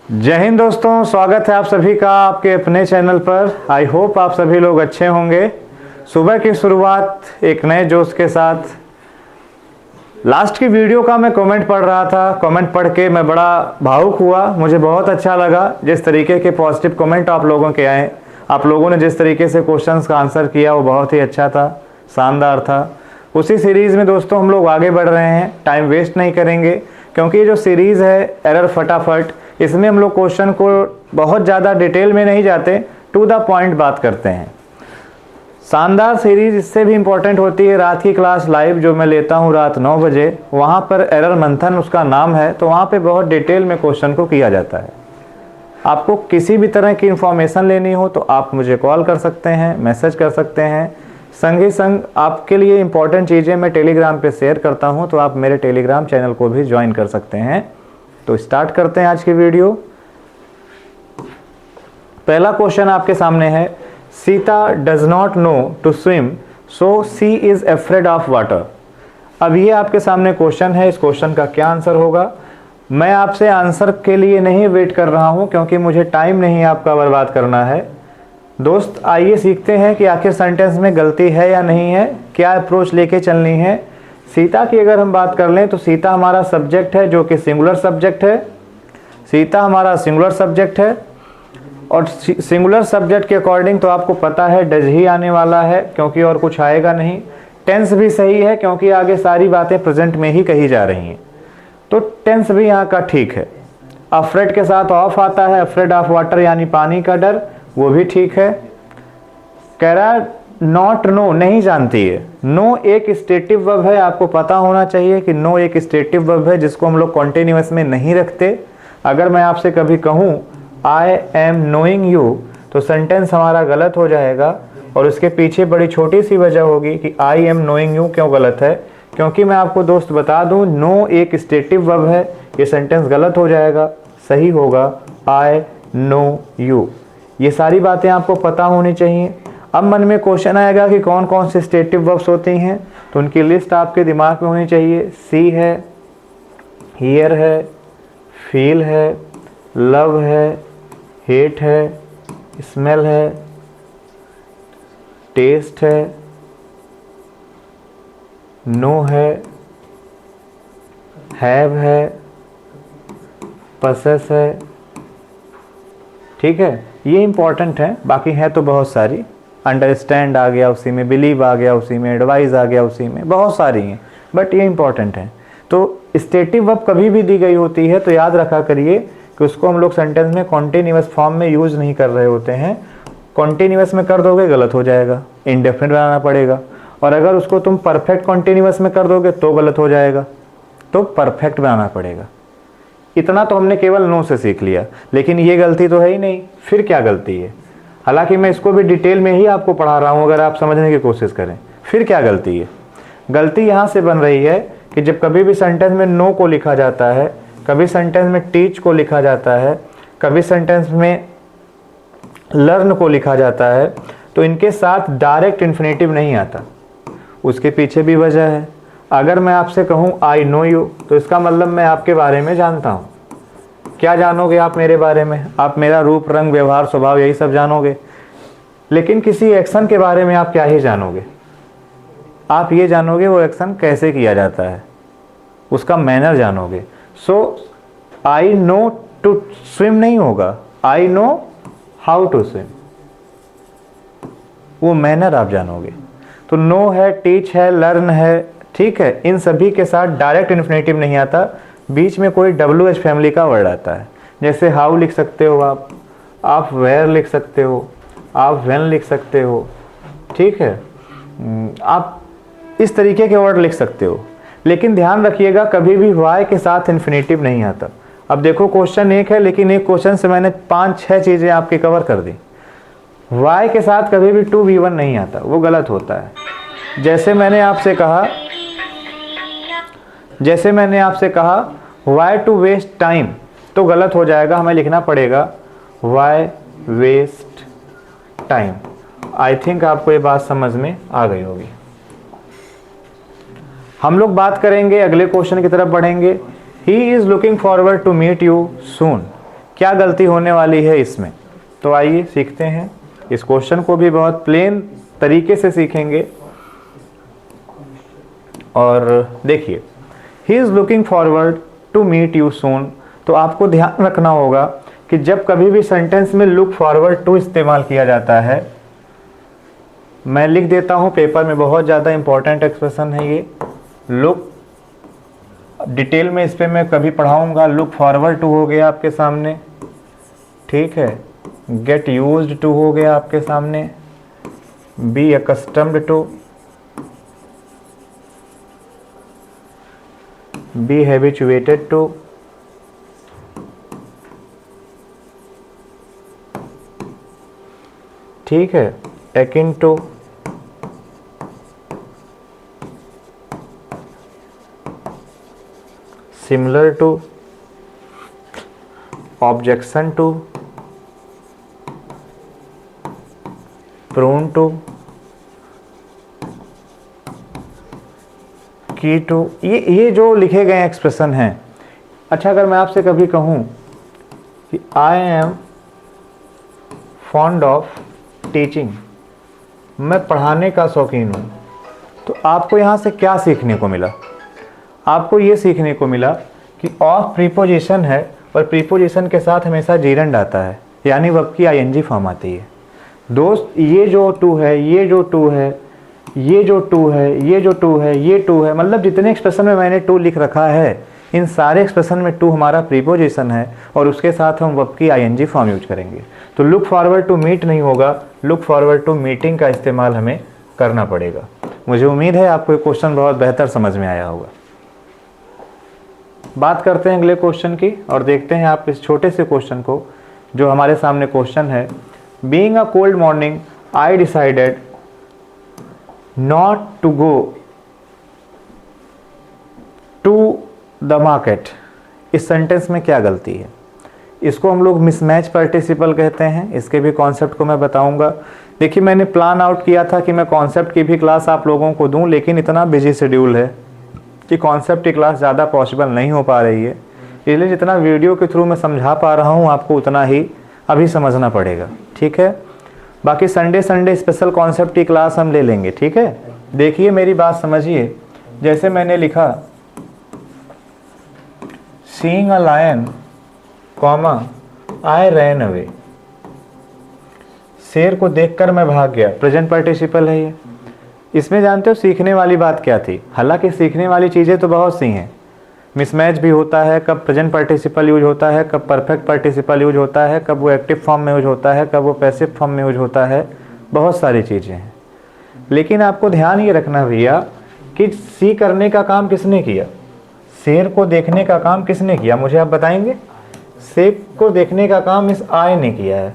जय हिंद दोस्तों, स्वागत है आप सभी का आपके अपने चैनल पर। आई होप आप सभी लोग अच्छे होंगे। सुबह की शुरुआत एक नए जोश के साथ। लास्ट की वीडियो का मैं कमेंट पढ़ रहा था, कमेंट पढ़ के मैं बड़ा भावुक हुआ। मुझे बहुत अच्छा लगा जिस तरीके के पॉजिटिव कमेंट आप लोगों के आए। आप लोगों ने जिस तरीके से क्वेश्चंस का आंसर किया वो बहुत ही अच्छा था, शानदार था। उसी सीरीज़ में दोस्तों हम लोग आगे बढ़ रहे हैं। टाइम वेस्ट नहीं करेंगे क्योंकि ये जो सीरीज़ है एरर फटाफट, इसमें हम लोग क्वेश्चन को बहुत ज़्यादा डिटेल में नहीं जाते, टू द पॉइंट बात करते हैं। शानदार सीरीज इससे भी इम्पोर्टेंट होती है रात की क्लास लाइव जो मैं लेता हूँ रात 9 बजे। वहाँ पर एरर मंथन उसका नाम है, तो वहाँ पे बहुत डिटेल में क्वेश्चन को किया जाता है। आपको किसी भी तरह की इंफॉर्मेशन लेनी हो तो आप मुझे कॉल कर सकते हैं, मैसेज कर सकते हैं। संग ही संग आपके लिए इम्पॉर्टेंट चीज़ें मैं टेलीग्राम पे शेयर करता हूँ, तो आप मेरे टेलीग्राम चैनल को भी ज्वाइन कर सकते हैं। तो स्टार्ट करते हैं आज की वीडियो। पहला क्वेश्चन आपके सामने है, Sita does not know to swim so she is afraid of water. अब ये आपके सामने क्वेश्चन है, इस क्वेश्चन का क्या आंसर होगा। मैं आपसे आंसर के लिए नहीं वेट कर रहा हूँ क्योंकि मुझे टाइम नहीं आपका बर्बाद करना है। दोस्त आइए सीखते हैं कि आखिर सेंटेंस में गलती है या नहीं है, क्या अप्रोच लेके चलनी है। सीता की अगर हम बात कर लें तो सीता हमारा सब्जेक्ट है जो कि सिंगुलर सब्जेक्ट है। सीता हमारा सिंगुलर सब्जेक्ट है और सिंगुलर सब्जेक्ट के अकॉर्डिंग तो आपको पता है डज ही आने वाला है क्योंकि और कुछ आएगा नहीं। टेंस भी सही है क्योंकि आगे सारी बातें प्रेजेंट में ही कही जा रही हैं, तो टेंस भी यहाँ का ठीक है। अफ्रेड के साथ ऑफ आता है, अफ्रेड ऑफ वाटर यानी पानी का डर, वो भी ठीक है। कह रहा नॉट नो, नहीं जानती है। नो एक स्टेटिव वर्ब है, आपको पता होना चाहिए कि नो एक स्टेटिव वर्ब है जिसको हम लोग कॉन्टिन्यूअस में नहीं रखते। अगर मैं आपसे कभी कहूँ आई एम नोइंग यू तो सेंटेंस हमारा गलत हो जाएगा और उसके पीछे बड़ी छोटी सी वजह होगी कि आई एम नोइंग यू क्यों गलत है। क्योंकि मैं आपको दोस्त बता दूं, नो एक स्टेटिव वर्ब है, ये सेंटेंस गलत हो जाएगा। सही होगा आई नो यू। ये सारी बातें आपको पता होनी चाहिए। अब मन में क्वेश्चन आएगा कि कौन कौन से स्टेटिव वर्ब्स होती हैं, तो उनकी लिस्ट आपके दिमाग में होनी चाहिए। सी है, हियर है, फील है, लव है, हेट है, स्मेल है, टेस्ट है, नो है, हैव है, पसेस है। ठीक है, ये इंपॉर्टेंट है, बाकी है तो बहुत सारी। अंडरस्टैंड आ गया उसी में, बिलीव आ गया उसी में, एडवाइस आ गया उसी में, बहुत सारी हैं, बट ये इंपॉर्टेंट है। तो स्टेटिव वर्ब कभी भी दी गई होती है तो याद रखा करिए कि उसको हम लोग सेंटेंस में कॉन्टिन्यूअस फॉर्म में यूज नहीं कर रहे होते हैं। कॉन्टिन्यूअस में कर दोगे गलत हो जाएगा, इंडेफिनिट बनाना पड़ेगा। और अगर उसको तुम परफेक्ट कॉन्टिन्यूअस में कर दोगे तो गलत हो जाएगा, तो परफेक्ट बनाना पड़ेगा। इतना तो हमने केवल नो से सीख लिया, लेकिन ये गलती तो है ही नहीं। फिर क्या गलती है? हालांकि मैं इसको भी डिटेल में ही आपको पढ़ा रहा हूँ, अगर आप समझने की कोशिश करें। फिर क्या गलती है? गलती यहाँ से बन रही है कि जब कभी भी सेंटेंस में नो को लिखा जाता है, कभी सेंटेंस में टीच को लिखा जाता है, कभी सेंटेंस में लर्न को लिखा जाता है, तो इनके साथ डायरेक्ट इन्फिनेटिव नहीं आता। उसके पीछे भी वजह है। अगर मैं आपसे कहूँ आई नो यू तो इसका मतलब मैं आपके बारे में जानता हूँ। क्या जानोगे आप मेरे बारे में? आप मेरा रूप, रंग, व्यवहार, स्वभाव यही सब जानोगे। लेकिन किसी एक्शन के बारे में आप क्या ही जानोगे? आप ये जानोगे वो एक्शन कैसे किया जाता है, उसका मैनर जानोगे। So I know to swim नहीं होगा, I know how to swim, वो मैनर आप जानोगे। तो नो है, टीच है, लर्न है, ठीक है। इन सभी के साथ डायरेक्ट इन्फिनेटिव नहीं आता, बीच में कोई WH फैमिली का वर्ड आता है। जैसे हाउ लिख सकते हो आप वेयर लिख सकते हो, आप व्हेन लिख सकते हो, ठीक है। आप इस तरीके के वर्ड लिख सकते हो। लेकिन ध्यान रखिएगा कभी भी वाई के साथ इन्फिनेटिव नहीं आता। अब देखो क्वेश्चन एक है, लेकिन एक क्वेश्चन से मैंने 5-6 चीज़ें आपकी कवर कर दी। वाई के साथ कभी भी टू V1 नहीं आता, वो गलत होता है। जैसे मैंने आपसे कहा वाई टू वेस्ट टाइम, तो गलत हो जाएगा, हमें लिखना पड़ेगा why waste time. I think आपको ये बात समझ में आ गई होगी। हम लोग बात करेंगे, अगले क्वेश्चन की तरफ बढ़ेंगे। He is looking forward to meet you soon. क्या गलती होने वाली है इसमें। तो आइए सीखते हैं, इस क्वेश्चन को भी बहुत प्लेन तरीके से सीखेंगे। और देखिए, he is looking forward to meet you soon. तो आपको ध्यान रखना होगा कि जब कभी भी सेंटेंस में लुक फॉरवर्ड टू इस्तेमाल किया जाता है, मैं लिख देता हूँ पेपर में, बहुत ज़्यादा इंपॉर्टेंट एक्सप्रेशन है ये। लुक, डिटेल में इस पर मैं कभी पढ़ाऊँगा। लुक फॉरवर्ड टू हो गया आपके सामने, ठीक है। गेट यूज्ड टू हो गया आपके सामने। Be accustomed to, be habituated to, ठीक है। Akin to, similar to, objection to, prone to, key to, ये जो लिखे गए एक्सप्रेशन हैं। अच्छा, अगर मैं आपसे कभी कहूँ कि I am fond of teaching, मैं पढ़ाने का शौकीन हूँ, तो आपको यहाँ से क्या सीखने को मिला? आपको ये सीखने को मिला कि ऑफ प्रीपोजिशन है और प्रीपोजिशन के साथ हमेशा जीरंड आता है, यानी वर्ब की आईएनजी फॉर्म आती है। दोस्त, ये जो टू है, ये जो टू है, ये जो टू है, ये जो टू है, ये टू है, मतलब जितने एक्सप्रेशन में मैंने टू लिख रखा है, इन सारे एक्सप्रेशन में टू हमारा प्रीपोजिशन है और उसके साथ हम वर्ब की आईएनजी फॉर्म यूज करेंगे। तो लुक फॉरवर्ड टू मीट नहीं होगा, लुक फॉरवर्ड टू मीटिंग का इस्तेमाल हमें करना पड़ेगा। मुझे उम्मीद है आपको ये क्वेश्चन बहुत बेहतर समझ में आया होगा। बात करते हैं अगले क्वेश्चन की और देखते हैं आप इस छोटे से क्वेश्चन को, जो हमारे सामने क्वेश्चन है। Being a cold morning I decided not to go to the market. इस सेंटेंस में क्या गलती है? इसको हम लोग मिसमैच पार्टिसिपल कहते हैं। इसके भी कॉन्सेप्ट को मैं बताऊंगा। देखिए, मैंने प्लान आउट किया था कि मैं कॉन्सेप्ट की भी क्लास आप लोगों को दूं, लेकिन इतना बिजी शेड्यूल है कि कॉन्सेप्ट की क्लास ज़्यादा पॉसिबल नहीं हो पा रही है। इसलिए जितना वीडियो के थ्रू मैं समझा पा रहा हूँ आपको, उतना ही अभी समझना पड़ेगा, ठीक है। बाकी संडे स्पेशल कॉन्सेप्ट की क्लास हम ले लेंगे, ठीक है। देखिए, मेरी बात समझिए। जैसे मैंने लिखा seeing a lion comma I ran away, शेर को देखकर मैं भाग गया, प्रेजेंट पार्टिसिपल है ये। इसमें जानते हो सीखने वाली बात क्या थी? हालांकि सीखने वाली चीज़ें तो बहुत सी हैं। मिसमैच भी होता है, कब प्रेजेंट पार्टिसिपल यूज होता है, कब परफेक्ट पार्टिसिपल यूज होता है, कब वो एक्टिव फॉर्म में यूज होता है, कब वो पैसिव फॉर्म में यूज होता है, बहुत सारी चीज़ें हैं। लेकिन आपको ध्यान ये रखना भैया कि सी करने का काम किसने किया? शेर को देखने का काम किसने किया? मुझे आप बताएंगे। शेर को देखने का काम इस आई ने किया है।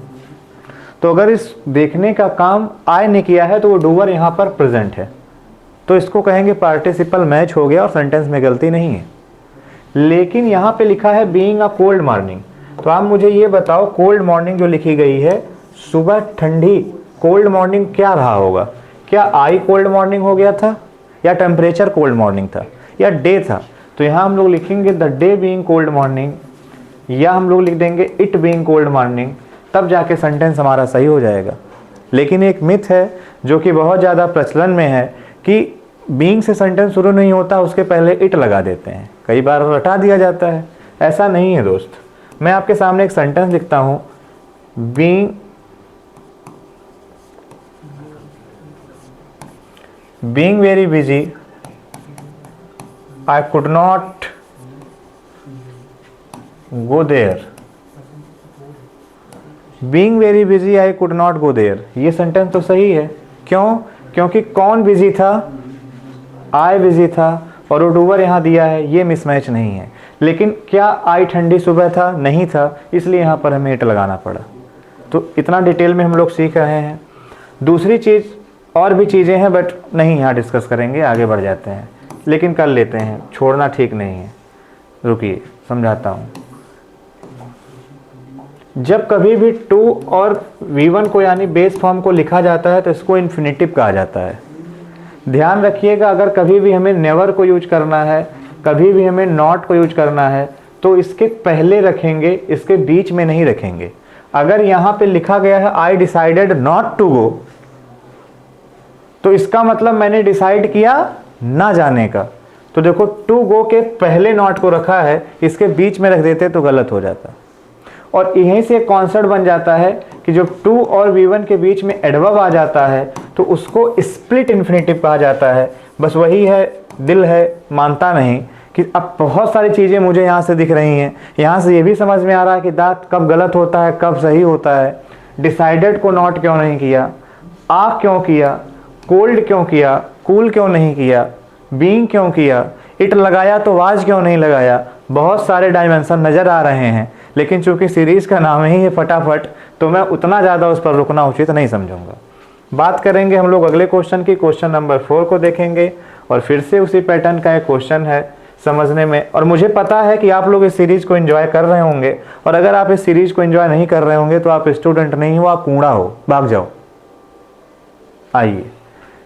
तो अगर इस देखने का काम आई ने किया है तो वो डूअर यहाँ पर प्रेजेंट है, तो इसको कहेंगे पार्टिसिपल मैच हो गया और सेंटेंस में गलती नहीं है। लेकिन यहाँ पे लिखा है बीइंग अ कोल्ड मॉर्निंग, तो आप मुझे ये बताओ, कोल्ड मॉर्निंग जो लिखी गई है, सुबह ठंडी, कोल्ड मॉर्निंग क्या रहा होगा? क्या आई कोल्ड मॉर्निंग हो गया था, या टेम्परेचर कोल्ड मॉर्निंग था, या डे था? तो यहाँ हम लोग लिखेंगे the day being cold morning, या हम लोग लिख देंगे इट बीइंग कोल्ड मॉर्निंग, तब जाके सेंटेंस हमारा सही हो जाएगा। लेकिन एक मिथ है जो कि बहुत ज़्यादा प्रचलन में है कि बीइंग से सेंटेंस शुरू नहीं होता, उसके पहले इट लगा देते हैं, कई बार रटा दिया जाता है। ऐसा नहीं है दोस्त। मैं आपके सामने एक सेंटेंस लिखता हूँ, being very busy I could not go there. Being very busy I could not go there, ये सेंटेंस तो सही है। क्यों? क्योंकि कौन बिजी था? आई बिजी था, और वो डूअर यहाँ दिया है, ये मिसमैच नहीं है। लेकिन क्या आई ठंडी सुबह था? नहीं था, इसलिए यहाँ पर हमें इट लगाना पड़ा। तो इतना डिटेल में हम लोग सीख रहे हैं। दूसरी चीज़, और भी चीज़ें हैं बट नहीं यहाँ डिस्कस करेंगे, आगे बढ़ जाते हैं। लेकिन कर लेते हैं, छोड़ना ठीक नहीं है। रुकिए, समझाता हूँ। जब कभी भी टू और V1 को यानी बेस फॉर्म को लिखा जाता है तो इसको इन्फिनेटिव कहा जाता है। ध्यान रखिएगा, अगर कभी भी हमें नेवर को यूज करना है, कभी भी हमें नॉट को यूज करना है, तो इसके पहले रखेंगे, इसके बीच में नहीं रखेंगे। अगर यहां पे लिखा गया है I decided not to go, तो इसका मतलब मैंने डिसाइड किया ना जाने का। तो देखो टू गो के पहले नॉट को रखा है, इसके बीच में रख देते तो गलत हो जाता। और यहीं से एक कॉन्सेप्ट बन जाता है कि जब टू और V1 के बीच में एडवर्ब आ जाता है तो उसको स्प्लिट इन्फिनेटिव कहा जाता है। बस वही है, दिल है मानता नहीं कि अब बहुत सारी चीज़ें मुझे यहाँ से दिख रही हैं। यहाँ से ये भी समझ में आ रहा है कि दैट कब गलत होता है कब सही होता है। डिसाइडेड को नॉट क्यों नहीं किया, आ क्यों किया, कोल्ड क्यों किया, कूल क्यों नहीं किया, बीइंग क्यों किया, इट लगाया तो वाज क्यों नहीं लगाया। बहुत सारे डायमेंशन नज़र आ रहे हैं, लेकिन चूंकि सीरीज़ का नाम ही है फटाफट, तो मैं उतना ज़्यादा उस पर रुकना उचित नहीं समझूंगा। बात करेंगे हम लोग अगले क्वेश्चन की, क्वेश्चन नंबर 4 को देखेंगे और फिर से उसी पैटर्न का एक क्वेश्चन है समझने में। और मुझे पता है कि आप लोग इस सीरीज़ को एंजॉय कर रहे होंगे, और अगर आप इस सीरीज़ को एंजॉय नहीं कर रहे होंगे तो आप स्टूडेंट नहीं हो, आप कूड़ा हो, भाग जाओ। आइए,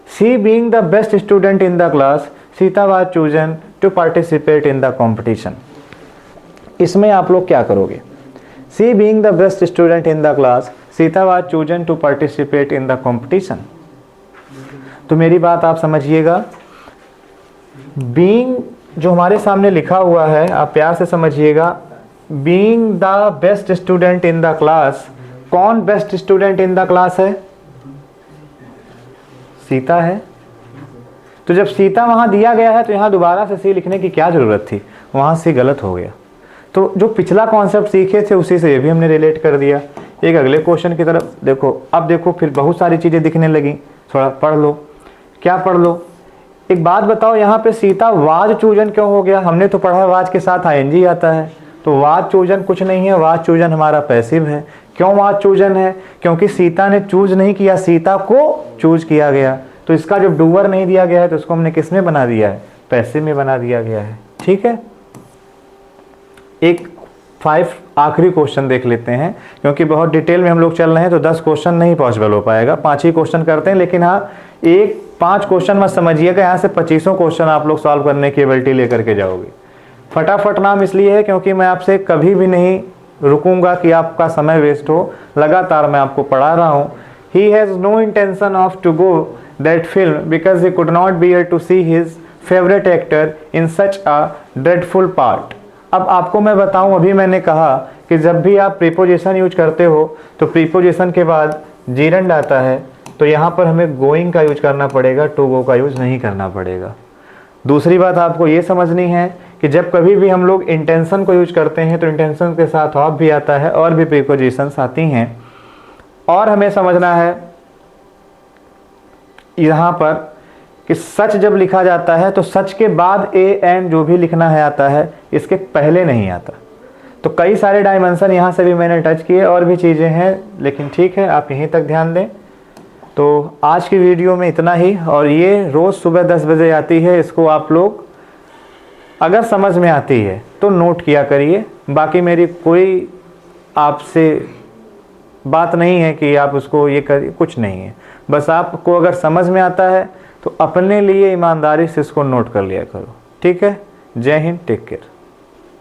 see being the best student in the class, Sita was chosen to participate in the competition. इसमें आप लोग क्या करोगे? See being the best student in the class, Sita was chosen to participate in the competition. तो मेरी बात आप समझिएगा, बीइंग जो हमारे सामने लिखा हुआ है आप प्यार से समझिएगा। Being the best student in the class, कौन best student in the class है? सीता है। तो जब सीता वहां दिया गया है तो यहां दोबारा से सी लिखने की क्या जरूरत थी, वहां सी गलत हो गया। तो जो पिछला कॉन्सेप्ट सीखे थे उसी से ये भी हमने रिलेट कर दिया। एक अगले क्वेश्चन की तरफ देखो। अब देखो फिर बहुत सारी चीज़ें दिखने लगी, थोड़ा पढ़ लो। क्या पढ़ लो? एक बात बताओ, यहाँ पे सीता वाज चूजन क्यों हो गया? हमने तो पढ़ा है वाज के साथ आईएनजी आता है, तो वाज चूजन कुछ नहीं है, वाज चूजन हमारा पैसिव है। क्यों वाज चूजन है? क्योंकि सीता ने चूज नहीं किया, सीता को चूज किया गया। तो इसका जब डूअर नहीं दिया गया है तो इसको हमने किस में बना दिया है? पैसिव में बना दिया गया है। ठीक है, एक 5 आखिरी क्वेश्चन देख लेते हैं, क्योंकि बहुत डिटेल में हम लोग चल रहे हैं तो 10 क्वेश्चन नहीं पॉसिबल हो पाएगा। 5 ही क्वेश्चन करते हैं, लेकिन हाँ एक 5 क्वेश्चन मत समझिएगा, यहाँ से 25 क्वेश्चन आप लोग सॉल्व करने की एबिलिटी लेकर के जाओगे। फटाफट नाम इसलिए है क्योंकि मैं आपसे कभी भी नहीं रुकूंगा कि आपका समय वेस्ट हो, लगातार मैं आपको पढ़ा रहा हूँ। He has no intention of to go that film because he could not bear to see his favourite actor in such a dreadful part. अब आपको मैं बताऊं, अभी मैंने कहा कि जब भी आप प्रीपोजिशन यूज करते हो तो प्रीपोजिशन के बाद जीरंड आता है, तो यहाँ पर हमें गोइंग का यूज करना पड़ेगा, टू गो का यूज नहीं करना पड़ेगा। दूसरी बात आपको ये समझनी है कि जब कभी भी हम लोग इंटेंशन को यूज करते हैं तो इंटेंशन के साथ ऑफ भी आता है और भी प्रीपोजिशंस आती हैं। और हमें समझना है यहाँ पर कि सच जब लिखा जाता है तो सच के बाद ए एंड जो भी लिखना है आता है, इसके पहले नहीं आता। तो कई सारे डायमेंशन यहाँ से भी मैंने टच किए, और भी चीज़ें हैं, लेकिन ठीक है आप यहीं तक ध्यान दें। तो आज की वीडियो में इतना ही, और ये रोज़ सुबह 10 बजे आती है। इसको आप लोग अगर समझ में आती है तो नोट किया करिए। बाकी मेरी कोई आपसे बात नहीं है कि आप उसको ये करिए, कुछ नहीं है। बस आपको अगर समझ में आता है तो अपने लिए ईमानदारी से इसको नोट कर लिया करो। ठीक है, जय हिंद, टेक केयर।